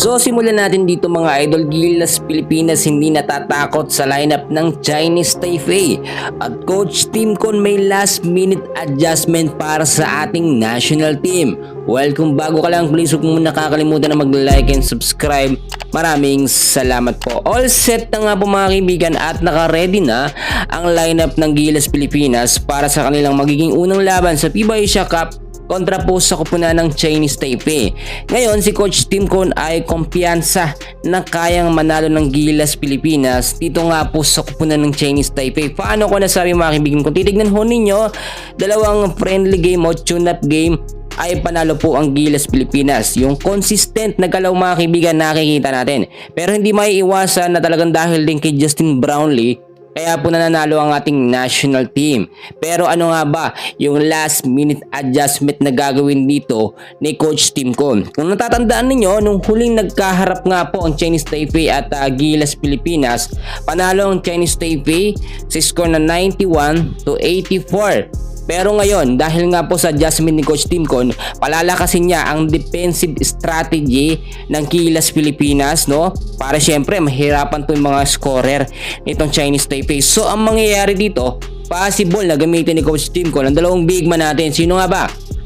So simulan natin dito mga idol. Gilas Pilipinas hindi natatakot sa lineup ng Chinese Taipei. At Coach Tim Con may last minute adjustment para sa ating national team. Well, kung bago ka lang, please huwag mo nakakalimutan na mag-like and subscribe. Maraming salamat po. All set na nga po mga kaibigan at naka-ready na ang lineup ng Gilas Pilipinas para sa kanilang magiging unang laban sa FIBA Asia Cup kontra po sa koponan ng Chinese Taipei. Ngayon, si Coach Tim Con ay kumpiyansa na kayang manalo ng Gilas Pilipinas dito nga po sa koponan ng Chinese Taipei. Paano ko nasabi mga kaibigan? Kung titignan ho ninyo, dalawang friendly game o tune-up game ay panalo po ang Gilas Pilipinas. Yung consistent na galaw mga kaibigan nakikita natin. Pero hindi maiiwasan na talagang dahil din kay Justin Brownlee kaya po nanalo ang ating national team. Pero ano nga ba yung last minute adjustment na gagawin dito ni Coach Tim Con? Kung natatandaan ninyo, nung huling nagkaharap nga po ang Chinese Taipei at Gilas Pilipinas, panalo ang Chinese Taipei sa score na 91-84. Pero ngayon, dahil nga po sa adjustment ni Coach Tim Con, palalakasin niya ang defensive strategy ng Gilas Pilipinas, no? Para syempre mahirapan po yung mga scorer nitong Chinese Taipei. So ang mangyayari dito, possible na gamitin ni Coach Tim Con ang dalawang big man natin. Sino nga ba?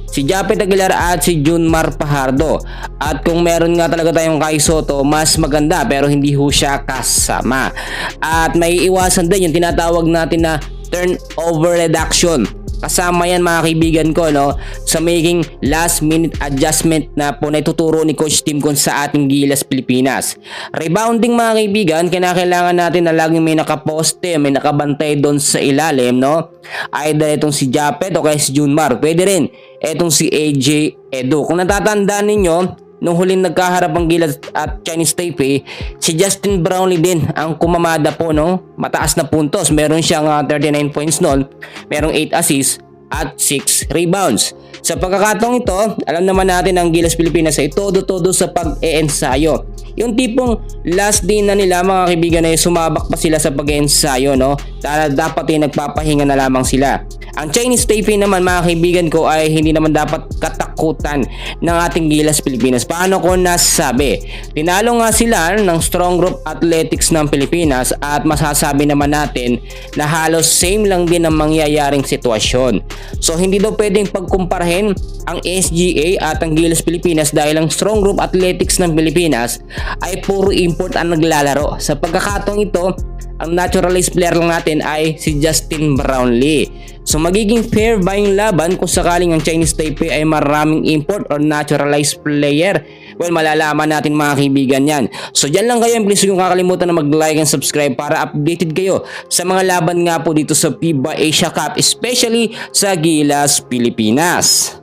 Si Japet Aguilar at si Junmar Fajardo. At kung meron nga talaga tayong Kai Sotto, mas maganda pero hindi ho siya kasama. At may iwasan din yung tinatawag natin na turnover reduction. Kasama yan mga kaibigan ko, no, sa making last minute adjustment na po na ituturo ni Coach Tim Con sa ating Gilas Pilipinas. Rebounding mga kaibigan, kinakailangan natin na laging may nakaposte, may nakabantay doon sa ilalim, no? Either itong si Japet o kaya si Junmar. Pwede rin itong si AJ Edo. Kung natatandaan ninyo, nung huling nagkaharap ang Gilas at Chinese Taipei, si Justin Brownlee din ang kumamada po, no? Mataas na puntos. Meron siyang 39 points noon. Merong 8 assists at 6 rebounds. Sa pagkakataong ito, alam naman natin ang Gilas Pilipinas ay todo-todo sa pag-e-ensayo. Yung tipong last day na nila mga kaibigan ay sumabak pa sila sa pag-e-ensayo, no? Dapat ay nagpapahinga na lamang sila. Ang Chinese Taipei naman mga kaibigan ko ay hindi naman dapat katakutan ng ating Gilas Pilipinas. Paano ko nasabi? Tinalo nga sila ng Strong Group Athletics ng Pilipinas at masasabi naman natin na halos same lang din ang mangyayaring sitwasyon. So hindi daw pwedeng pagkumparahin ang SGA at ang Gilas Pilipinas dahil ang Strong Group Athletics ng Pilipinas ay puro import ang naglalaro. Sa pagkakataong ito, ang naturalized player lang natin ay si Justin Brownlee. So magiging fair ba yung laban kung sakaling ang Chinese Taipei ay maraming import or naturalized player? Well, malalaman natin mga kaibigan yan. So dyan lang kayo. Please huwag kakalimutan na mag-like and subscribe para updated kayo sa mga laban nga po dito sa FIBA Asia Cup, especially sa Gilas Pilipinas.